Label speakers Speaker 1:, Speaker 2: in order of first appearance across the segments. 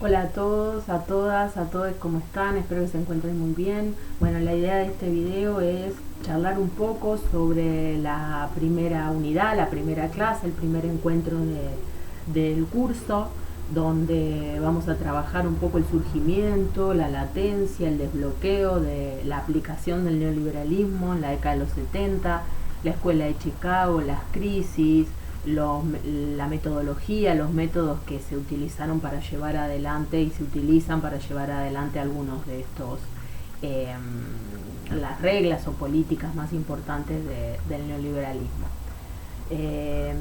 Speaker 1: Hola a todos, a todas, a todos, ¿cómo están? Espero que se encuentren muy bien. Bueno, la idea de este video es charlar un poco sobre la primera unidad, la primera clase, el primer encuentro del curso, donde vamos a trabajar un poco el surgimiento, la latencia, el desbloqueo de la aplicación del neoliberalismo en la década de los 70, la escuela de Chicago, las crisis, los, la metodología, los métodos que se utilizaron para llevar adelante y se utilizan para llevar adelante algunos de estos, eh, las reglas o políticas más importantes del neoliberalismo. Eh,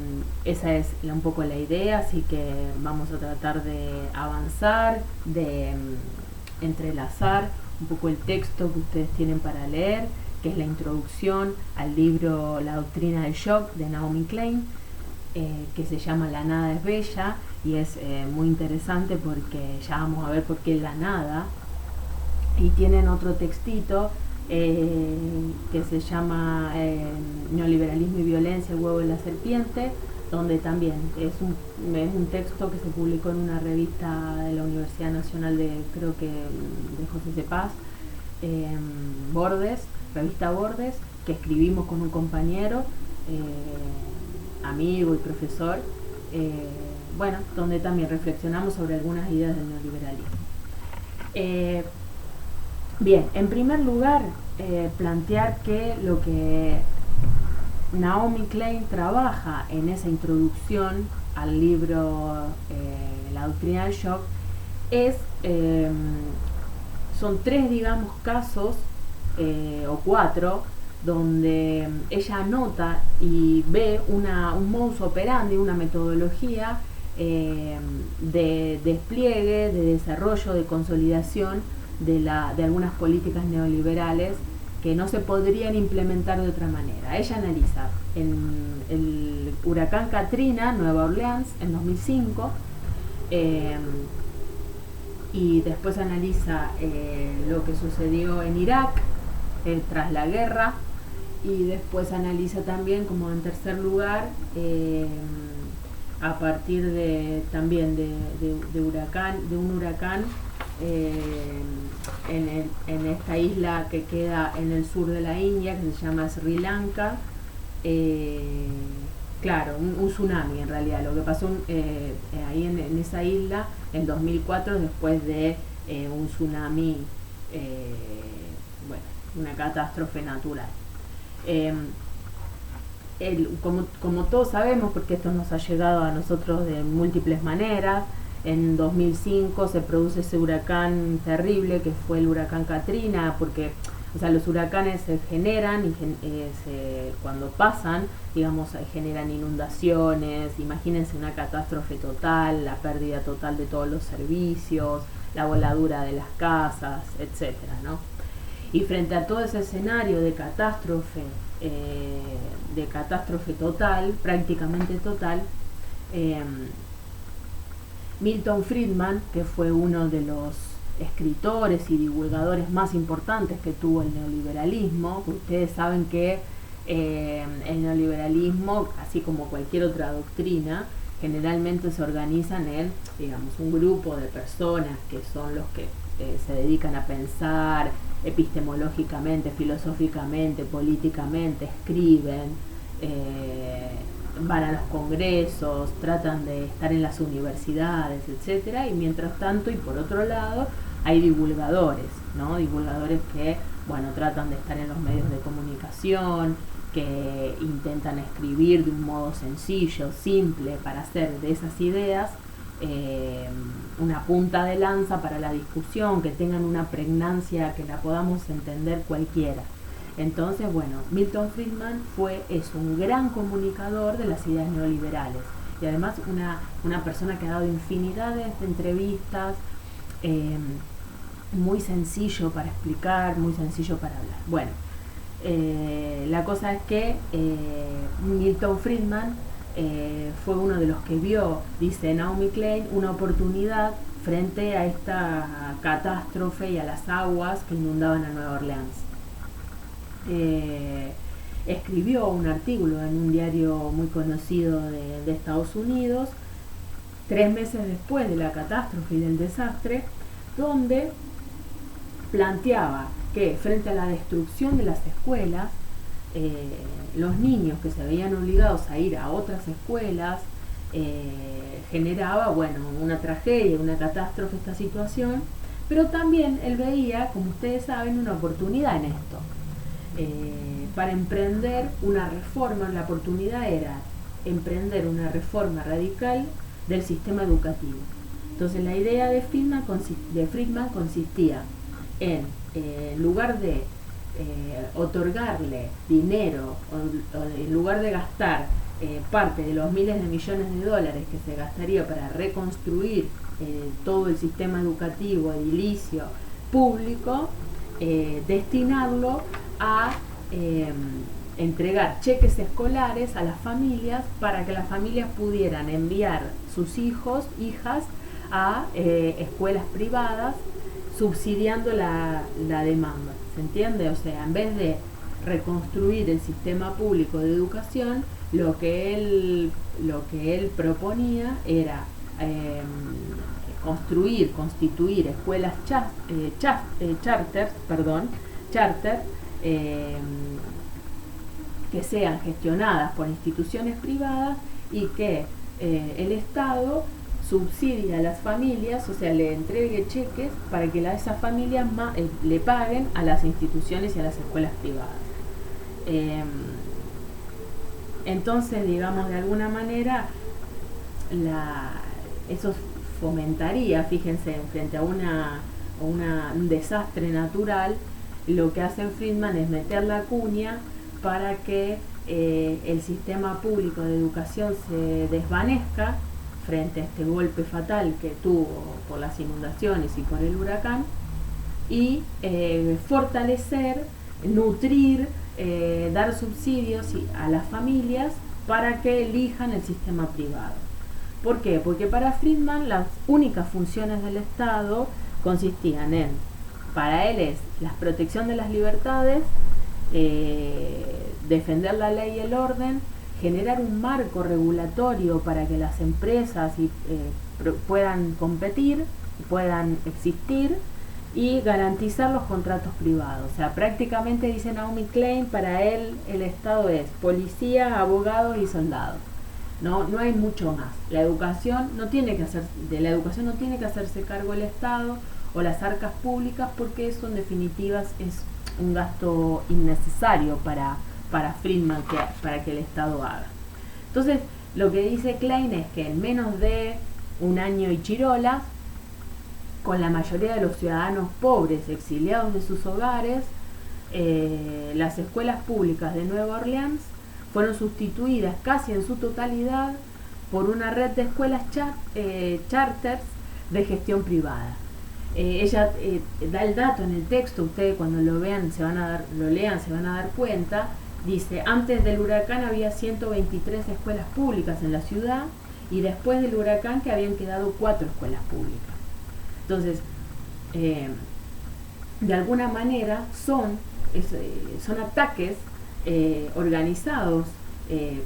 Speaker 1: Esa es un poco la idea, así que vamos a tratar de avanzar, de entrelazar un poco el texto que ustedes tienen para leer, que es la introducción al libro La doctrina del shock de Naomi Klein, que se llama La nada es bella, y es muy interesante porque ya vamos a ver por qué la nada. Y tienen otro textito que se llama Neoliberalismo y violencia, el huevo de la serpiente, donde también es un texto que se publicó en una revista de la Universidad Nacional de, creo que de José C. Paz, Bordes, revista Bordes, que escribimos con un compañero, amigo y profesor, bueno, donde también reflexionamos sobre algunas ideas del neoliberalismo. Eh, Bien, en primer lugar, plantear que lo que Naomi Klein trabaja en esa introducción al libro La doctrina del shock es, son tres, digamos, casos o cuatro donde ella anota y ve un modus operandi, una metodología de despliegue, de desarrollo, de consolidación de algunas políticas neoliberales que no se podrían implementar de otra manera. Ella analiza en el huracán Katrina, Nueva Orleans, en 2005, eh, y después analiza lo que sucedió en Irak tras la guerra, y después analiza también, como en tercer lugar, a partir de también de un huracán en esta isla que queda en el sur de la India, que se llama Sri Lanka. eh, claro, un tsunami en realidad, lo que pasó ahí en esa isla en 2004 después de un tsunami, eh, bueno, una catástrofe natural. Eh, como todos sabemos, porque esto nos ha llegado a nosotros de múltiples maneras, en 2005 se produce ese huracán terrible que fue el huracán Katrina, porque o sea, los huracanes se generan y cuando pasan, digamos, generan inundaciones. Imagínense una catástrofe total, la pérdida total de todos los servicios, la voladura de las casas, etcétera, ¿no? Y frente a todo ese escenario de catástrofe total, prácticamente total, eh, Milton Friedman, que fue uno de los escritores y divulgadores más importantes que tuvo el neoliberalismo, ustedes saben que el neoliberalismo, así como cualquier otra doctrina, generalmente se organizan en, digamos, un grupo de personas que son los que se dedican a pensar epistemológicamente, filosóficamente, políticamente, escriben, eh, van a los congresos, tratan de estar en las universidades, etcétera, y mientras tanto, y por otro lado, hay divulgadores, ¿no? Divulgadores que, bueno, tratan de estar en los medios de comunicación, que intentan escribir de un modo sencillo, simple, para hacer de esas ideas eh, una punta de lanza para la discusión, que tengan una pregnancia que la podamos entender cualquiera. Entonces, bueno, Milton Friedman fue un gran comunicador de las ideas neoliberales y además una persona que ha dado infinidades de entrevistas, eh, muy sencillo para explicar, muy sencillo para hablar. Bueno, la cosa es que Milton Friedman fue uno de los que vio, dice Naomi Klein, una oportunidad frente a esta catástrofe y a las aguas que inundaban a Nueva Orleans. Escribió un artículo en un diario muy conocido de Estados Unidos, 3 meses después de la catástrofe y del desastre, donde planteaba que frente a la destrucción de las escuelas, los niños que se veían obligados a ir a otras escuelas, generaba, bueno, una tragedia, una catástrofe esta situación, pero también él veía, como ustedes saben, una oportunidad en esto, para emprender una reforma. La oportunidad era emprender una reforma radical del sistema educativo. Entonces la idea de Friedman consistía en lugar de otorgarle dinero, o en lugar de gastar parte de los miles de millones de dólares que se gastaría para reconstruir todo el sistema educativo edilicio público, destinarlo a entregar cheques escolares a las familias para que las familias pudieran enviar sus hijos, hijas a escuelas privadas, subsidiando la demanda. ¿Se entiende? O sea, en vez de reconstruir el sistema público de educación, lo que él proponía era constituir escuelas charter, que sean gestionadas por instituciones privadas y que el Estado subsidie a las familias, o sea, le entregue cheques para que esas familias le paguen a las instituciones y a las escuelas privadas. Entonces, digamos, de alguna manera, eso fomentaría, fíjense, frente a un desastre natural, lo que hace Friedman es meter la cuña para que el sistema público de educación se desvanezca frente a este golpe fatal que tuvo por las inundaciones y por el huracán, y fortalecer, nutrir, dar subsidios a las familias para que elijan el sistema privado. ¿Por qué? Porque para Friedman las únicas funciones del Estado consistían en, para él es la protección de las libertades, defender la ley y el orden, generar un marco regulatorio para que las empresas puedan competir, puedan existir, y garantizar los contratos privados. O sea, prácticamente, dice Naomi Klein, para él el Estado es policía, abogados y soldados. No hay mucho más. La educación no tiene que hacerse cargo el Estado o las arcas públicas, porque eso en definitiva es un gasto innecesario para Friedman, para que el Estado haga. Entonces, lo que dice Klein es que en menos de un año y chirolas, con la mayoría de los ciudadanos pobres exiliados de sus hogares, las escuelas públicas de Nueva Orleans fueron sustituidas casi en su totalidad por una red de escuelas charters de gestión privada. Ella da el dato en el texto, ustedes cuando lo lean se van a dar cuenta. Dice, antes del huracán había 123 escuelas públicas en la ciudad, y después del huracán que habían quedado 4 escuelas públicas. Entonces, de alguna manera son ataques organizados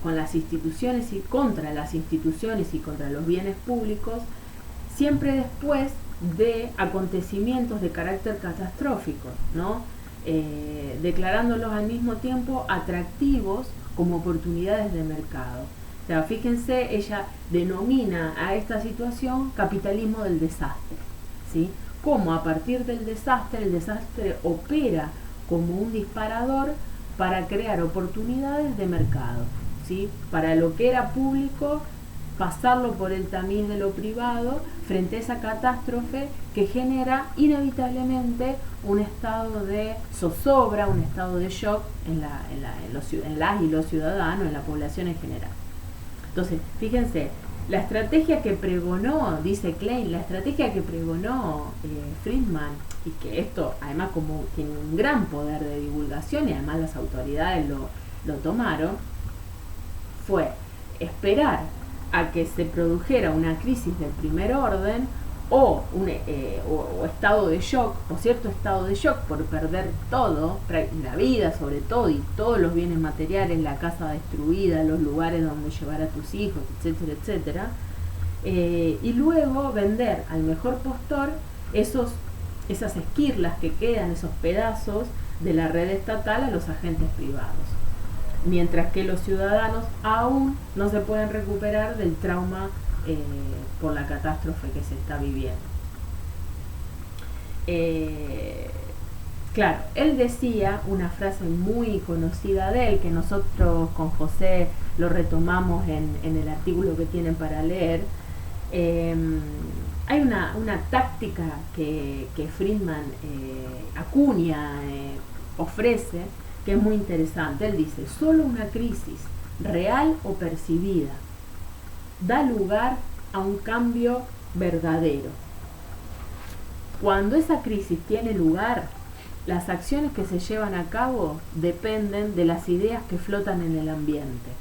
Speaker 1: con las instituciones y contra las instituciones y contra los bienes públicos, siempre después de acontecimientos de carácter catastrófico, ¿no? Declarándolos al mismo tiempo atractivos como oportunidades de mercado. O sea, fíjense, ella denomina a esta situación capitalismo del desastre, ¿sí? Como a partir del desastre, el desastre opera como un disparador para crear oportunidades de mercado, ¿sí? Para lo que era público, pasarlo por el tamiz de lo privado frente a esa catástrofe que genera inevitablemente un estado de zozobra, un estado de shock en las y los ciudadanos, en la población en general. Entonces, fíjense, la estrategia que pregonó, dice Klein, la estrategia que pregonó Friedman, y que esto además como tiene un gran poder de divulgación y además las autoridades lo tomaron, fue esperar a que se produjera una crisis del primer orden o estado de shock, o cierto estado de shock por perder todo, la vida sobre todo y todos los bienes materiales, la casa destruida, los lugares donde llevar a tus hijos, etcétera, etcétera, y luego vender al mejor postor esas esquirlas que quedan, esos pedazos de la red estatal a los agentes privados, mientras que los ciudadanos aún no se pueden recuperar del trauma por la catástrofe que se está viviendo. Claro, él decía una frase muy conocida de él, que nosotros con José lo retomamos en el artículo que tienen para leer. Hay una táctica que Friedman acuña, ofrece, que es muy interesante. Él dice: solo una crisis, real o percibida, da lugar a un cambio verdadero. Cuando esa crisis tiene lugar, las acciones que se llevan a cabo dependen de las ideas que flotan en el ambiente.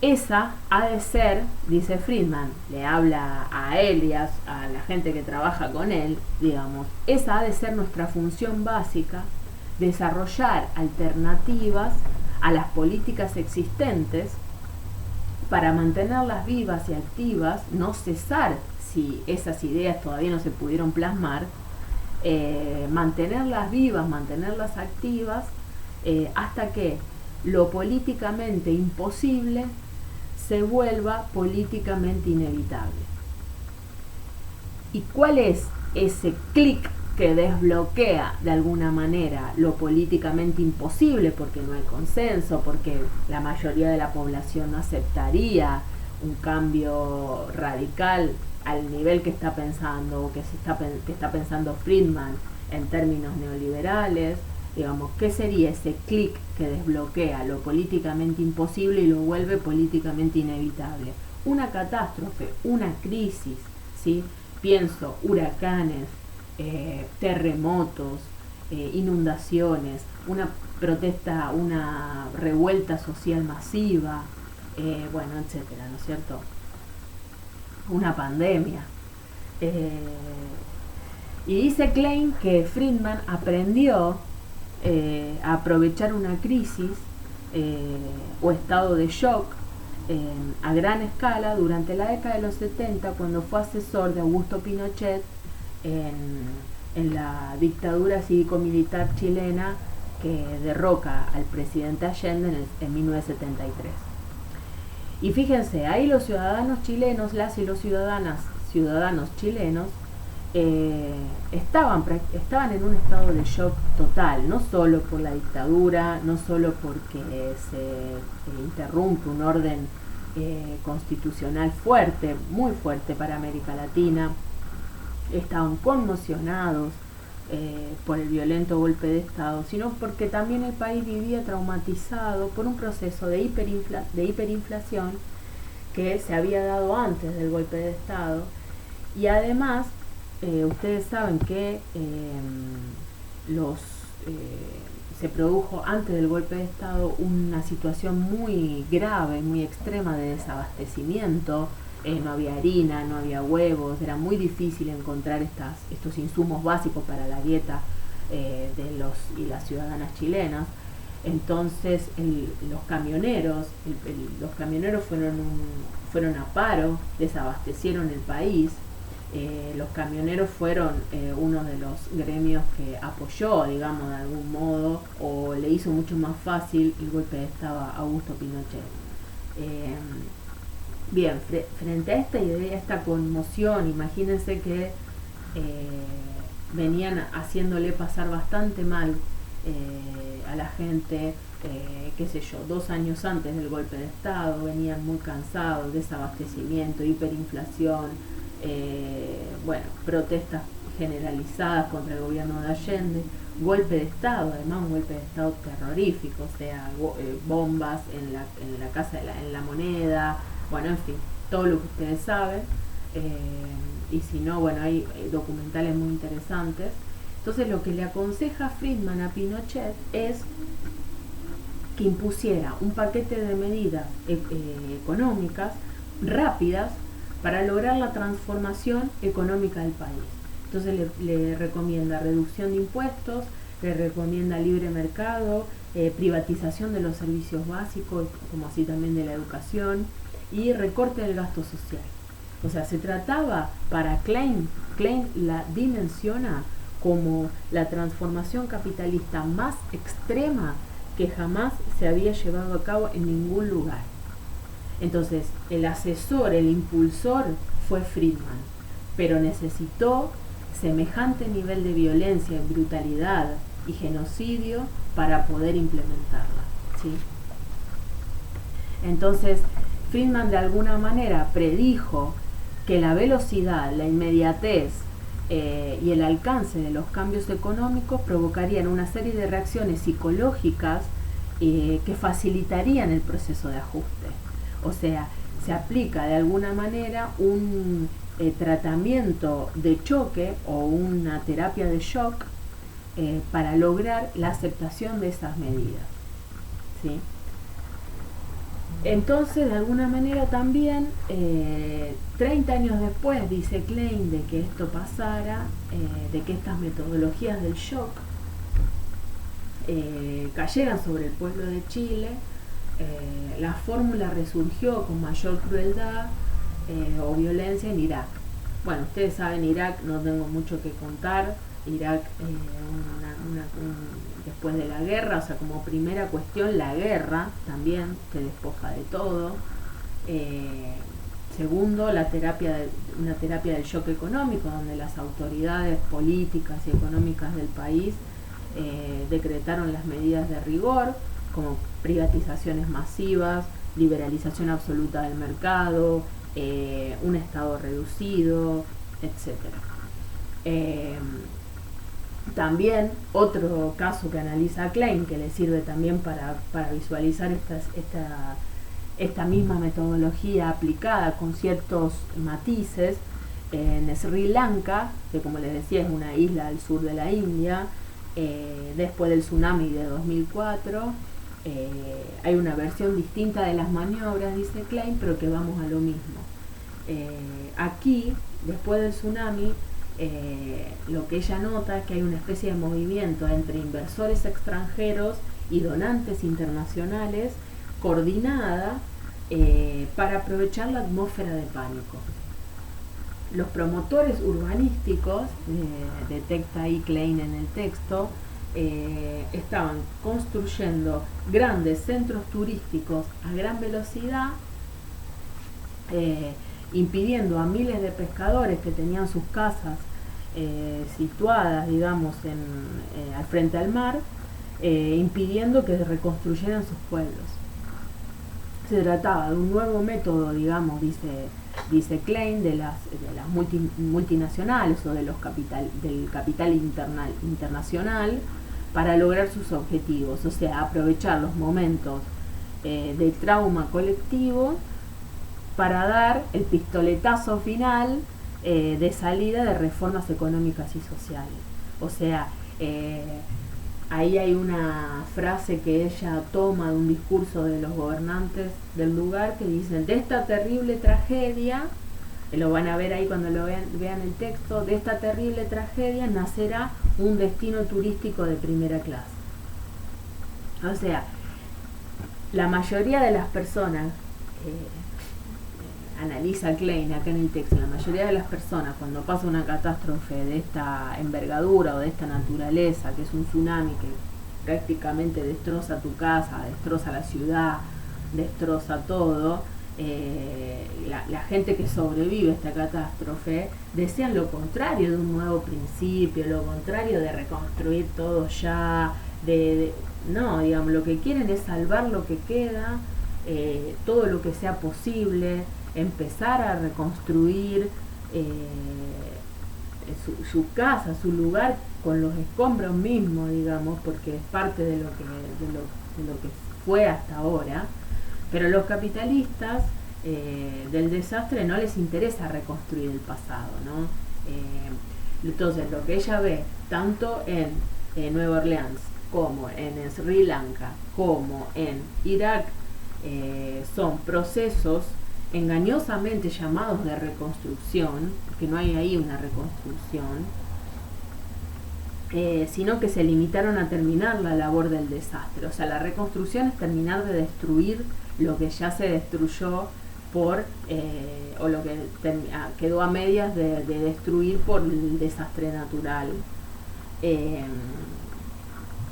Speaker 1: Esa ha de ser, dice Friedman, le habla a él y a la gente que trabaja con él, digamos, esa ha de ser nuestra función básica: desarrollar alternativas a las políticas existentes para mantenerlas vivas y activas, no cesar si esas ideas todavía no se pudieron plasmar, mantenerlas vivas, mantenerlas activas, hasta que lo políticamente imposible se vuelva políticamente inevitable. ¿Y cuál es ese clic que desbloquea de alguna manera lo políticamente imposible? Porque no hay consenso, porque la mayoría de la población no aceptaría un cambio radical al nivel que está pensando, que está pensando Friedman en términos neoliberales. Digamos, ¿qué sería ese clic que desbloquea lo políticamente imposible y lo vuelve políticamente inevitable? Una catástrofe, una crisis, ¿sí? Pienso huracanes, terremotos, inundaciones, una protesta, una revuelta social masiva, bueno, etcétera, ¿no es cierto? Una pandemia. Y dice Klein que Friedman aprendió a aprovechar una crisis o estado de shock a gran escala durante la década de los 70, cuando fue asesor de Augusto Pinochet en la dictadura cívico-militar chilena que derroca al presidente Allende en 1973. Y fíjense, ahí los ciudadanos chilenos, las y los ciudadanos chilenos, estaban en un estado de shock total, no solo por la dictadura, no solo porque se interrumpe un orden constitucional fuerte, muy fuerte para América Latina. Estaban conmocionados por el violento golpe de Estado, sino porque también el país vivía traumatizado por un proceso de hiperinflación que se había dado antes del golpe de Estado. Y además ustedes saben que se produjo antes del golpe de Estado una situación muy grave, muy extrema de desabastecimiento. No había harina, no había huevos, era muy difícil encontrar estos insumos básicos para la dieta de los y las ciudadanas chilenas. Entonces los camioneros fueron a paro, desabastecieron el país. Los camioneros fueron uno de los gremios que apoyó, digamos, de algún modo, o le hizo mucho más fácil el golpe de Estado a Augusto Pinochet. Bien, frente a esta idea, esta conmoción, imagínense que venían haciéndole pasar bastante mal a la gente, qué sé yo, 2 años antes del golpe de Estado, venían muy cansados, desabastecimiento, hiperinflación, bueno, protestas generalizadas contra el gobierno de Allende, golpe de Estado, además un golpe de Estado terrorífico, o sea, bombas en la Casa en la Moneda, bueno, en fin, todo lo que ustedes saben, y si no, bueno, hay documentales muy interesantes. Entonces lo que le aconseja Friedman a Pinochet es que impusiera un paquete de medidas económicas rápidas para lograr la transformación económica del país. Entonces le recomienda reducción de impuestos, le recomienda libre mercado, privatización de los servicios básicos, como así también de la educación, y recorte del gasto social. O sea, se trataba para Klein la dimensiona como la transformación capitalista más extrema que jamás se había llevado a cabo en ningún lugar. Entonces, el asesor, el impulsor fue Friedman, pero necesitó semejante nivel de violencia, brutalidad y genocidio para poder implementarla, ¿sí? Entonces, Friedman de alguna manera predijo que la velocidad, la inmediatez y el alcance de los cambios económicos provocarían una serie de reacciones psicológicas que facilitarían el proceso de ajuste. O sea, se aplica de alguna manera un tratamiento de choque o una terapia de shock para lograr la aceptación de esas medidas, ¿sí? Entonces, de alguna manera también, 30 años después, dice Klein, de que esto pasara, de que estas metodologías del shock cayeran sobre el pueblo de Chile, la fórmula resurgió con mayor crueldad o violencia en Irak. Bueno, ustedes saben, Irak, no tengo mucho que contar. Irak, después de la guerra, o sea, como primera cuestión, la guerra también te despoja de todo. Segundo, una terapia del shock económico, donde las autoridades políticas y económicas del país decretaron las medidas de rigor, como privatizaciones masivas, liberalización absoluta del mercado, un Estado reducido, etc. También otro caso que analiza Klein, que le sirve también para visualizar esta misma metodología aplicada con ciertos matices, en Sri Lanka, que como les decía es una isla al sur de la India, después del tsunami de 2004, hay una versión distinta de las maniobras, dice Klein, pero que vamos a lo mismo. Aquí, después del tsunami, lo que ella nota es que hay una especie de movimiento entre inversores extranjeros y donantes internacionales coordinada para aprovechar la atmósfera de pánico. Los promotores urbanísticos, detecta ahí Klein en el texto, estaban construyendo grandes centros turísticos a gran velocidad, impidiendo a miles de pescadores que tenían sus casas situadas, digamos, al frente al mar, impidiendo que reconstruyeran sus pueblos. Se trataba de un nuevo método, digamos, dice Klein, de las multinacionales o del capital internacional para lograr sus objetivos, o sea, aprovechar los momentos de trauma colectivo para dar el pistoletazo final de salida de reformas económicas y sociales. O sea, ahí hay una frase que ella toma de un discurso de los gobernantes del lugar que dicen: de esta terrible tragedia, lo van a ver ahí cuando lo vean el texto, de esta terrible tragedia nacerá un destino turístico de primera clase. O sea, la mayoría de las personas, analiza Klein acá en el texto, la mayoría de las personas cuando pasa una catástrofe de esta envergadura o de esta naturaleza, que es un tsunami que prácticamente destroza tu casa, destroza la ciudad, destroza todo, la gente que sobrevive a esta catástrofe desean lo contrario de un nuevo principio, lo contrario de reconstruir todo ya, no, digamos, lo que quieren es salvar lo que queda, todo lo que sea posible, empezar a reconstruir su casa, su lugar con los escombros mismos, digamos, porque es parte de lo que fue hasta ahora. Pero los capitalistas del desastre no les interesa reconstruir el pasado, ¿no? Entonces lo que ella ve tanto en Nueva Orleans como en Sri Lanka como en Irak son procesos engañosamente llamados de reconstrucción, porque no hay ahí una reconstrucción, sino que se limitaron a terminar la labor del desastre. O sea, la reconstrucción es terminar de destruir lo que ya se destruyó por, o lo que quedó a medias de destruir por el desastre natural.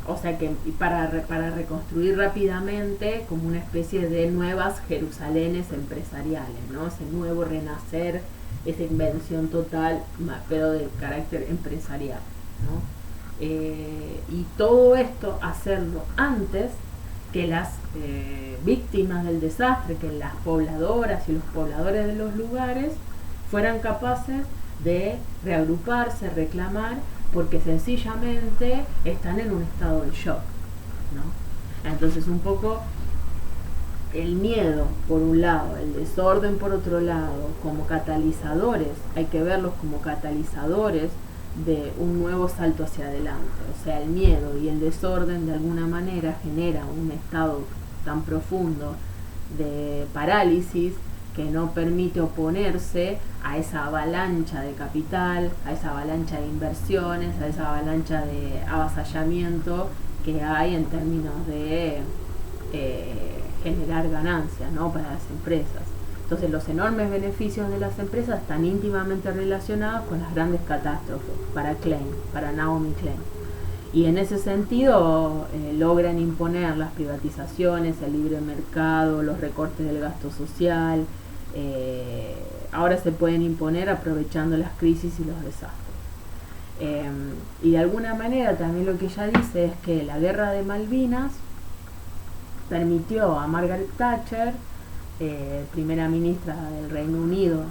Speaker 1: O sea que para reconstruir rápidamente como una especie de nuevas Jerusalenes empresariales, ¿no? Ese nuevo renacer, esa invención total, pero de carácter empresarial, ¿no? Y todo esto hacerlo antes que las víctimas del desastre, que las pobladoras y los pobladores de los lugares fueran capaces de reagruparse, reclamar, porque sencillamente están en un estado de shock, ¿no? Entonces un poco el miedo por un lado, el desorden por otro lado, como catalizadores, hay que verlos como catalizadores de un nuevo salto hacia adelante. O sea, el miedo y el desorden de alguna manera genera un estado tan profundo de parálisis que no permite oponerse a esa avalancha de capital, a esa avalancha de inversiones, a esa avalancha de avasallamiento que hay en términos de generar ganancias, ¿no?, para las empresas. Entonces los enormes beneficios de las empresas están íntimamente relacionados con las grandes catástrofes para Klein, para Naomi Klein. Y en ese sentido logran imponer las privatizaciones, el libre mercado, los recortes del gasto social. Ahora se pueden imponer aprovechando las crisis y los desastres. Y de alguna manera también lo que ella dice es que la guerra de Malvinas permitió a Margaret Thatcher, primera ministra del Reino Unido,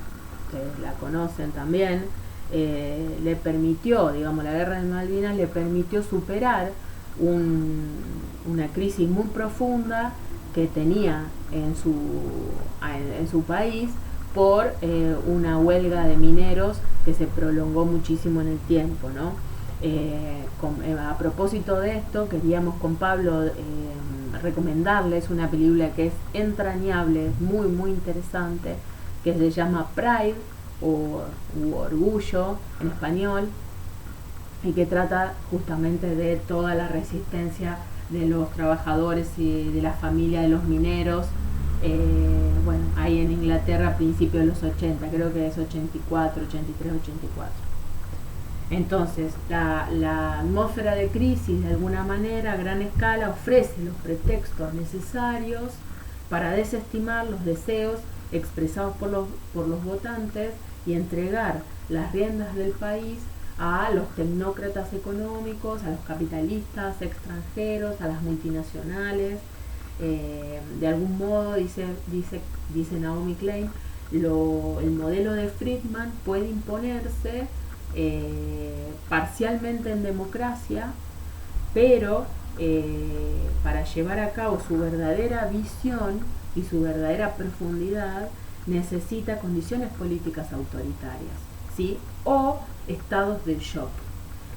Speaker 1: que la conocen también, le permitió, digamos, la guerra de Malvinas le permitió superar una crisis muy profunda que tenía en su país por una huelga de mineros que se prolongó muchísimo en el tiempo, ¿no? A propósito de esto, queríamos con Pablo recomendarles una película que es entrañable, muy muy interesante, que se llama Pride u Orgullo en español, y que trata justamente de toda la resistencia de los trabajadores y de la familia de los mineros, bueno, ahí en Inglaterra a principios de los 80, creo que es 84, 83, 84. Entonces, la atmósfera de crisis, de alguna manera, a gran escala, ofrece los pretextos necesarios para desestimar los deseos expresados por los votantes y entregar las riendas del país a los tecnócratas económicos, a los capitalistas extranjeros, a las multinacionales. De algún modo, dice Naomi Klein, el modelo de Friedman puede imponerse parcialmente en democracia, pero para llevar a cabo su verdadera visión y su verdadera profundidad necesita condiciones políticas autoritarias, ¿sí?, o estados del shock.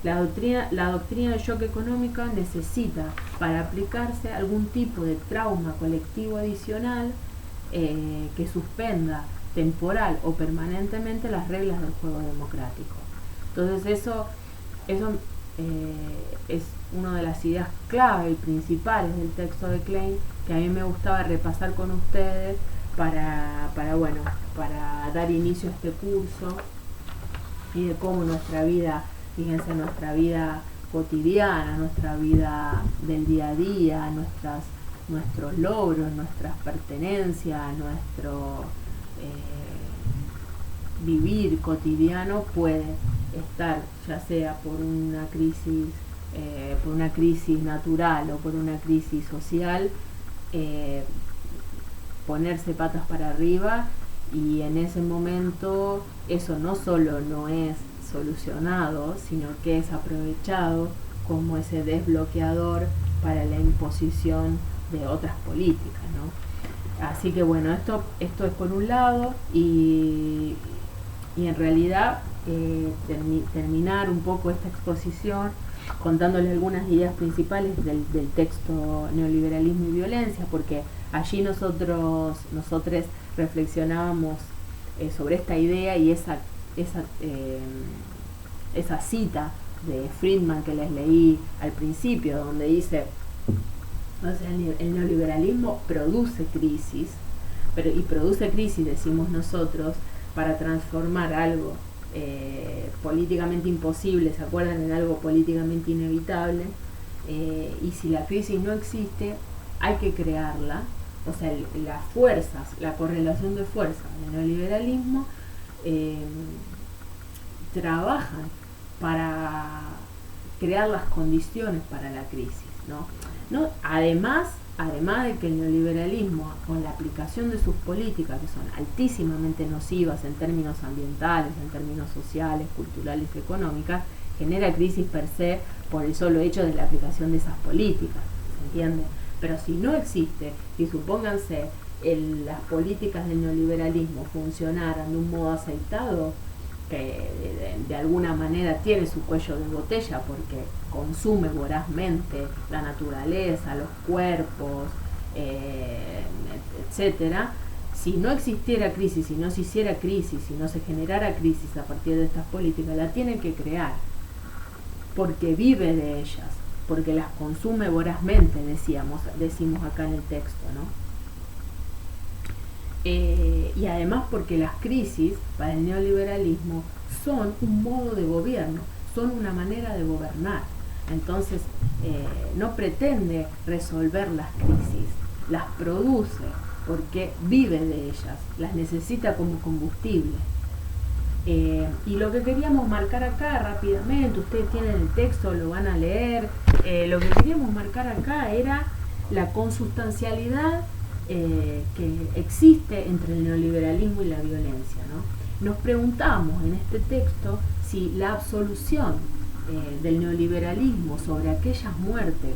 Speaker 1: La doctrina del shock económico necesita, para aplicarse, algún tipo de trauma colectivo adicional que suspenda temporal o permanentemente las reglas del juego democrático. Entonces eso es una de las ideas clave y principales del texto de Klein, que a mí me gustaba repasar con ustedes para dar inicio a este curso, y de cómo nuestra vida, fíjense, nuestra vida cotidiana, nuestra vida del día a día, nuestros logros, nuestras pertenencias, nuestro vivir cotidiano puede estar, ya sea por una crisis natural o por una crisis social, ponerse patas para arriba, y en ese momento eso no solo no es solucionado, sino que es aprovechado como ese desbloqueador para la imposición de otras políticas, ¿no? Así que bueno, esto es por un lado, y en realidad terminar un poco esta exposición contándole algunas ideas principales del texto Neoliberalismo y Violencia, porque allí nosotros reflexionábamos sobre esta idea y esa cita de Friedman que les leí al principio, donde dice, o sea, el neoliberalismo produce crisis y produce crisis, decimos nosotros, para transformar algo políticamente imposible, ¿se acuerdan? En algo políticamente inevitable. Y si la crisis no existe, hay que crearla. O sea, las fuerzas, la correlación de fuerzas del neoliberalismo trabajan para crear las condiciones para la crisis, ¿no? Además de que el neoliberalismo, con la aplicación de sus políticas, que son altísimamente nocivas en términos ambientales, en términos sociales, culturales y económicas, genera crisis per se por el solo hecho de la aplicación de esas políticas, ¿se entiende? Pero si no existe, si supónganse las políticas del neoliberalismo funcionaran de un modo aceitado, que de alguna manera tiene su cuello de botella porque consume vorazmente la naturaleza, los cuerpos, etcétera. Si no existiera crisis, si no se hiciera crisis, si no se generara crisis a partir de estas políticas, la tienen que crear, porque vive de ellas, porque las consume vorazmente, decimos acá en el texto, ¿no? Y además porque las crisis para el neoliberalismo son un modo de gobierno, son una manera de gobernar. Entonces no pretende resolver las crisis, las produce porque vive de ellas, las necesita como combustible. Y lo que queríamos marcar acá rápidamente, ustedes tienen el texto, lo van a leer, lo que queríamos marcar acá era la consustancialidad que existe entre el neoliberalismo y la violencia, ¿no? Nos preguntamos en este texto si la absolución del neoliberalismo sobre aquellas muertes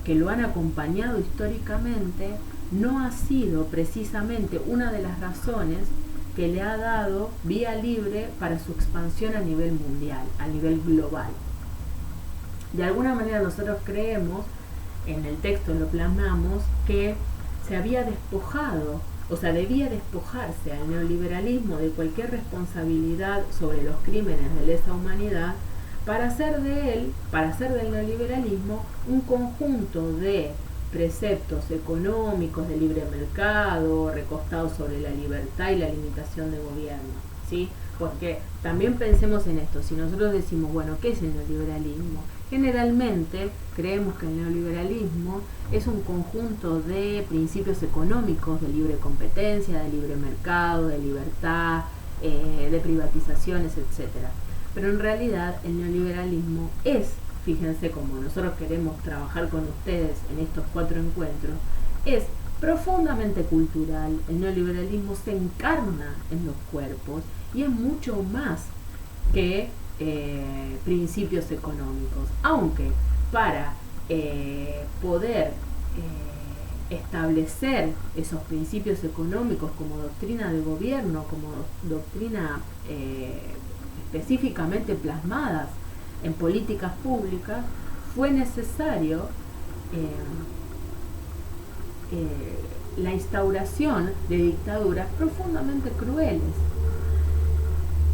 Speaker 1: que lo han acompañado históricamente no ha sido precisamente una de las razones que le ha dado vía libre para su expansión a nivel mundial, a nivel global. De alguna manera nosotros creemos, en el texto lo plasmamos, que se había despojado, o sea, debía despojarse al neoliberalismo de cualquier responsabilidad sobre los crímenes de lesa humanidad para hacer del neoliberalismo un conjunto de preceptos económicos de libre mercado, recostados sobre la libertad y la limitación de gobierno, ¿sí? Porque también pensemos en esto, si nosotros decimos, bueno, ¿qué es el neoliberalismo? Generalmente creemos que el neoliberalismo es un conjunto de principios económicos de libre competencia, de libre mercado, de libertad, de privatizaciones, etc. Pero en realidad el neoliberalismo es, fíjense como nosotros queremos trabajar con ustedes en estos 4 encuentros, es profundamente cultural. El neoliberalismo se encarna en los cuerpos y es mucho más que principios económicos, aunque para poder establecer esos principios económicos como doctrina de gobierno, como doctrina específicamente plasmadas en políticas públicas, fue necesario la instauración de dictaduras profundamente crueles.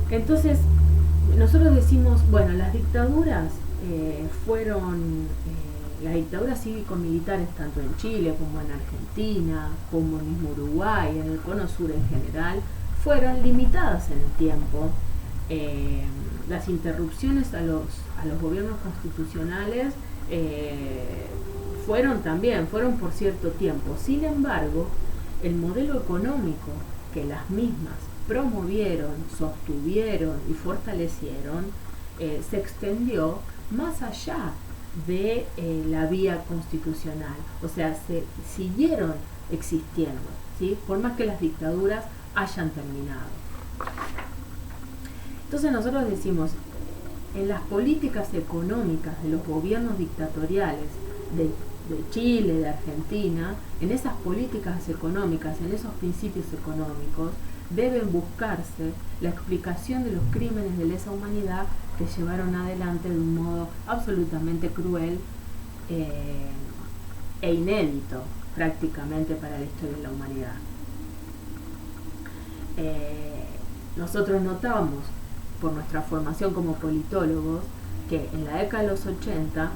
Speaker 1: Entonces, nosotros decimos, bueno, las dictaduras fueron las dictaduras cívico-militares tanto en Chile como en Argentina, como en mismo Uruguay, en el cono sur en general, fueron limitadas en el tiempo. Las interrupciones a los gobiernos constitucionales fueron por cierto tiempo. Sin embargo, el modelo económico que las mismas promovieron, sostuvieron y fortalecieron se extendió más allá de la vía constitucional, o sea, se siguieron existiendo, ¿sí? Por más que las dictaduras hayan terminado. Entonces nosotros decimos, en las políticas económicas de los gobiernos dictatoriales de Chile, de Argentina, en esas políticas económicas, en esos principios económicos, deben buscarse la explicación de los crímenes de lesa humanidad que llevaron adelante de un modo absolutamente cruel e inédito prácticamente para la historia de la humanidad. Nosotros notamos por nuestra formación como politólogos que en la década de los 80,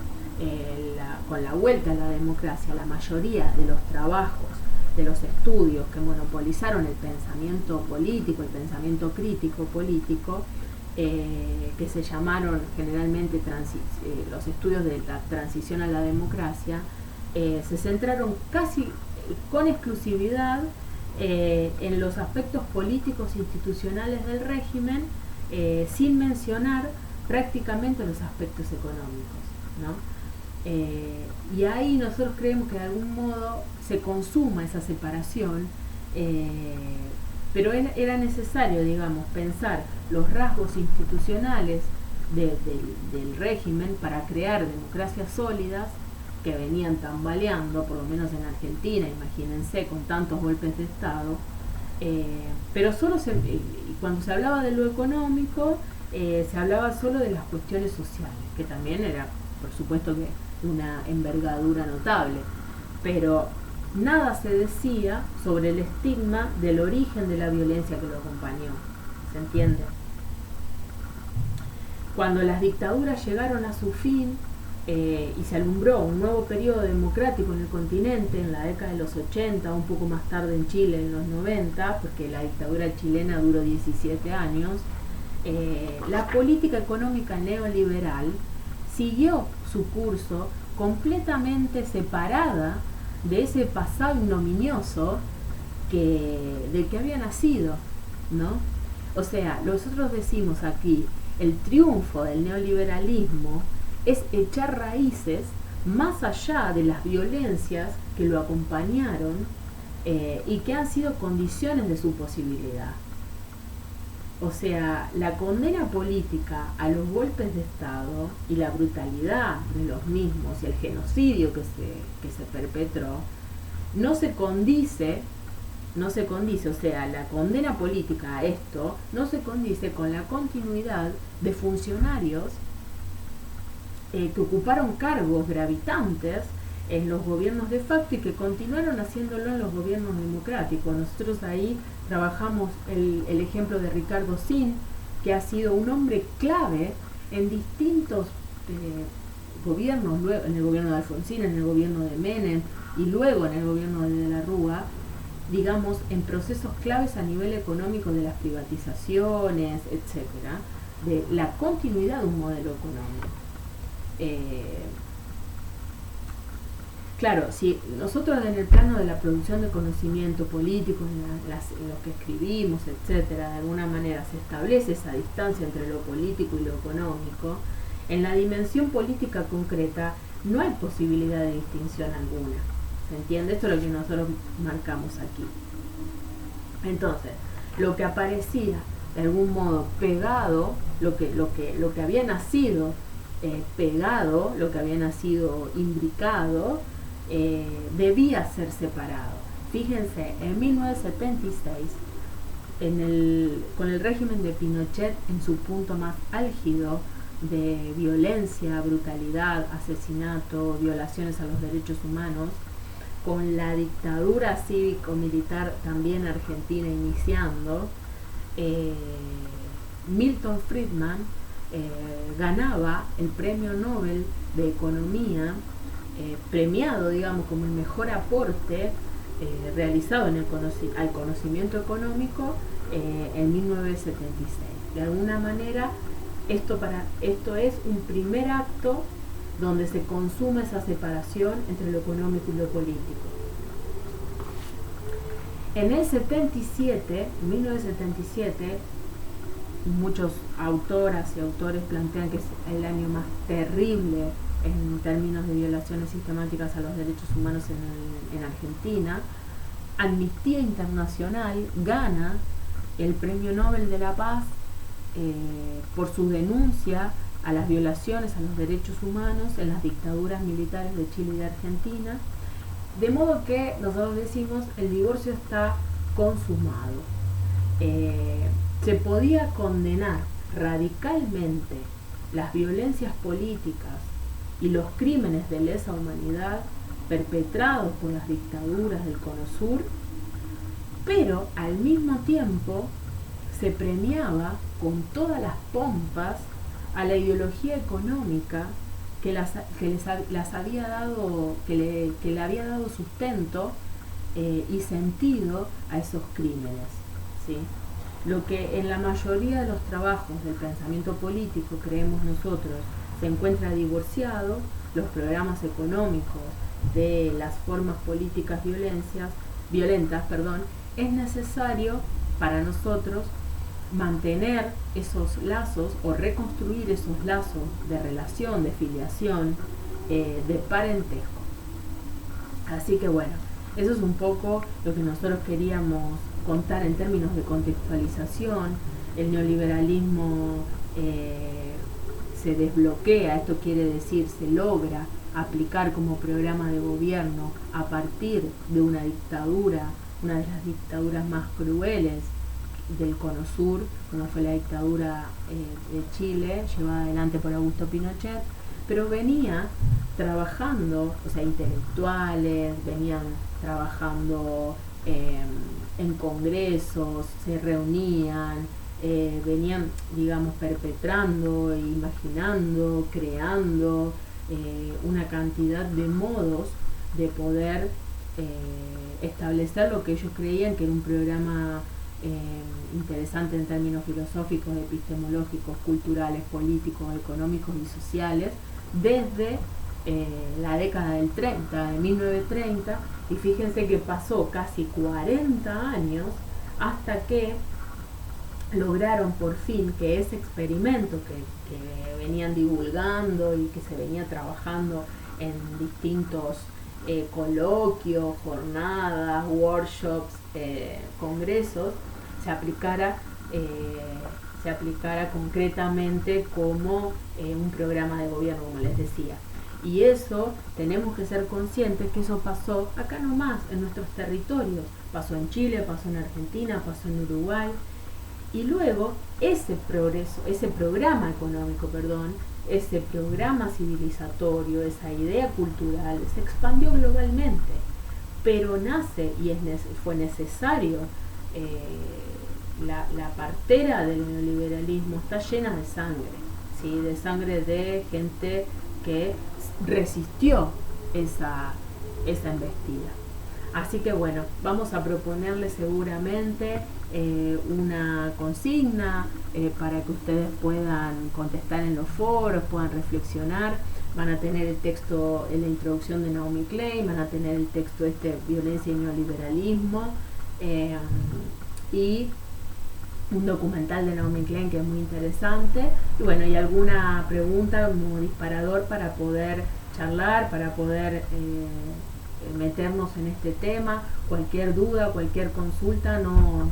Speaker 1: con la vuelta a la democracia, la mayoría de los trabajos de los estudios que monopolizaron el pensamiento político, el pensamiento crítico político, que se llamaron generalmente los estudios de la transición a la democracia, se centraron casi con exclusividad en los aspectos políticos institucionales del régimen, sin mencionar prácticamente los aspectos económicos, ¿no? Y ahí nosotros creemos que de algún modo se consuma esa separación, pero era necesario, digamos, pensar los rasgos institucionales del régimen para crear democracias sólidas que venían tambaleando, por lo menos en Argentina, imagínense, con tantos golpes de Estado, pero cuando se hablaba de lo económico, se hablaba solo de las cuestiones sociales, que también era, por supuesto, que de una envergadura notable, pero nada se decía sobre el estigma del origen de la violencia que lo acompañó. ¿Se entiende? Cuando las dictaduras llegaron a su fin y se alumbró un nuevo periodo democrático en el continente, en la década de los 80, un poco más tarde en Chile, en los 90, porque la dictadura chilena duró 17 años, la política económica neoliberal siguió su curso completamente separada de ese pasado ignominioso del que había nacido, ¿no? O sea, nosotros decimos aquí, el triunfo del neoliberalismo es echar raíces más allá de las violencias que lo acompañaron y que han sido condiciones de su posibilidad. O sea, la condena política a los golpes de Estado y la brutalidad de los mismos y el genocidio que se perpetró no se condice, o sea, la condena política a esto no se condice con la continuidad de funcionarios que ocuparon cargos gravitantes en los gobiernos de facto y que continuaron haciéndolo en los gobiernos democráticos. Nosotros ahí trabajamos el ejemplo de Ricardo Sin, que ha sido un hombre clave en distintos gobiernos, en el gobierno de Alfonsín, en el gobierno de Menem y luego en el gobierno de la Rúa, digamos, en procesos claves a nivel económico de las privatizaciones, etcétera, de la continuidad de un modelo económico. Claro, si nosotros en el plano de la producción de conocimiento político, en lo que escribimos, etcétera, de alguna manera se establece esa distancia entre lo político y lo económico, en la dimensión política concreta no hay posibilidad de distinción alguna. ¿Se entiende? Esto es lo que nosotros marcamos aquí. Entonces, lo que aparecía de algún modo pegado, lo que había nacido pegado, lo que había nacido imbricado, debía ser separado. Fíjense, en 1976, con el régimen de Pinochet en su punto más álgido de violencia, brutalidad, asesinato, violaciones a los derechos humanos, con la dictadura cívico-militar también argentina iniciando, Milton Friedman ganaba el premio Nobel de Economía, premiado, digamos, como el mejor aporte realizado al conocimiento económico en 1976. De alguna manera, esto es un primer acto donde se consuma esa separación entre lo económico y lo político. En el 1977, muchos autoras y autores plantean que es el año más terrible en términos de violaciones sistemáticas a los derechos humanos en Argentina. Amnistía Internacional gana el Premio Nobel de la Paz por su denuncia a las violaciones a los derechos humanos en las dictaduras militares de Chile y de Argentina, de modo que nosotros decimos el divorcio está consumado. Se podía condenar radicalmente las violencias políticas y los crímenes de lesa humanidad perpetrados por las dictaduras del Cono Sur, pero al mismo tiempo se premiaba con todas las pompas a la ideología económica que le había dado sustento y sentido a esos crímenes, ¿sí? Lo que en la mayoría de los trabajos del pensamiento político creemos nosotros se encuentra divorciado, los programas económicos de las formas políticas violentas, es necesario para nosotros mantener esos lazos o reconstruir esos lazos de relación, de filiación, de parentesco. Así que bueno, eso es un poco lo que nosotros queríamos contar en términos de contextualización. El neoliberalismo se desbloquea, esto quiere decir se logra aplicar como programa de gobierno a partir de una dictadura, una de las dictaduras más crueles del Cono Sur, como fue la dictadura de Chile, llevada adelante por Augusto Pinochet, pero venía trabajando, o sea, intelectuales, venían trabajando en congresos, se reunían, venían, digamos, perpetrando, imaginando, creando una cantidad de modos de poder establecer lo que ellos creían que era un programa interesante en términos filosóficos, epistemológicos, culturales, políticos, económicos y sociales, desde la década del 30, de 1930, y fíjense que pasó casi 40 años hasta que lograron por fin que ese experimento que venían divulgando y que se venía trabajando en distintos coloquios, jornadas, workshops, congresos, se aplicara concretamente como un programa de gobierno, como les decía. Y eso, tenemos que ser conscientes que eso pasó acá nomás, en nuestros territorios. Pasó en Chile, pasó en Argentina, pasó en Uruguay. Y luego ese programa económico, ese programa civilizatorio, esa idea cultural, se expandió globalmente. Pero nace y fue necesario, la partera del neoliberalismo está llena de sangre, ¿sí? De sangre de gente que resistió esa embestida. Así que bueno, vamos a proponerle seguramente una consigna para que ustedes puedan contestar en los foros, puedan reflexionar. Van a tener el texto en la introducción de Naomi Klein, van a tener el texto Violencia y Neoliberalismo, y un documental de Naomi Klein que es muy interesante. Y bueno, y alguna pregunta como disparador para poder charlar, para poder meternos en este tema. Cualquier duda, cualquier consulta, no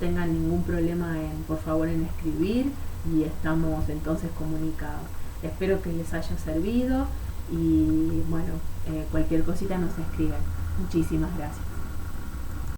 Speaker 1: tengan ningún problema por favor en escribir, y estamos entonces comunicados. Espero que les haya servido y bueno, cualquier cosita nos escriban. Muchísimas gracias.